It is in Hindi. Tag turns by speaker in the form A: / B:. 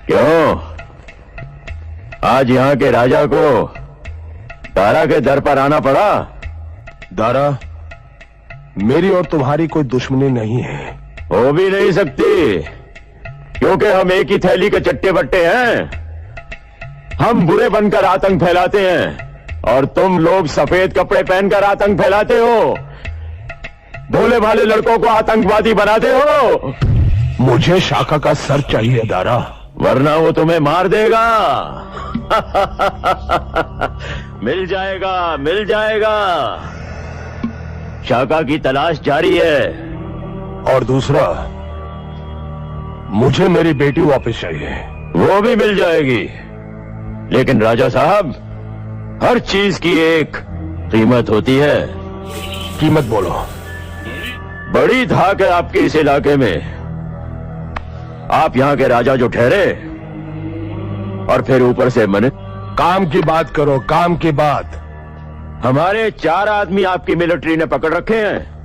A: क्यों? आज यहाँ के राजा को दारा के दर पर आना पड़ा?
B: दारा, मेरी और तुम्हारी कोई दुश्मनी नहीं है।
A: हो भी नहीं सकती, क्योंकि हम एक ही थैली के चट्टे बट्टे हैं। हम बुरे बनकर आतंक फैलाते हैं और तुम लोग सफेद कपड़े पहनकर आतंक फैलाते हो। भोले भाले लड़कों को आतंकवादी बनाते हो।
B: मुझे शाखा का सर चाहिए दारा,
A: वरना वो तुम्हें मार देगा। मिल जाएगा, मिल जाएगा। शाखा की तलाश जारी है।
B: और दूसरा, मुझे मेरी बेटी वापस चाहिए।
A: वो भी मिल जाएगी, लेकिन राजा साहब, हर चीज की एक कीमत होती है।
B: कीमत बोलो।
A: बड़ी धाक है आपके इस इलाके में। आप यहाँ के राजा जो ठहरे, और फिर ऊपर से मन।
B: काम की बात करो, काम की बात।
A: हमारे 4 आदमी आपकी मिलिट्री ने पकड़ रखे हैं।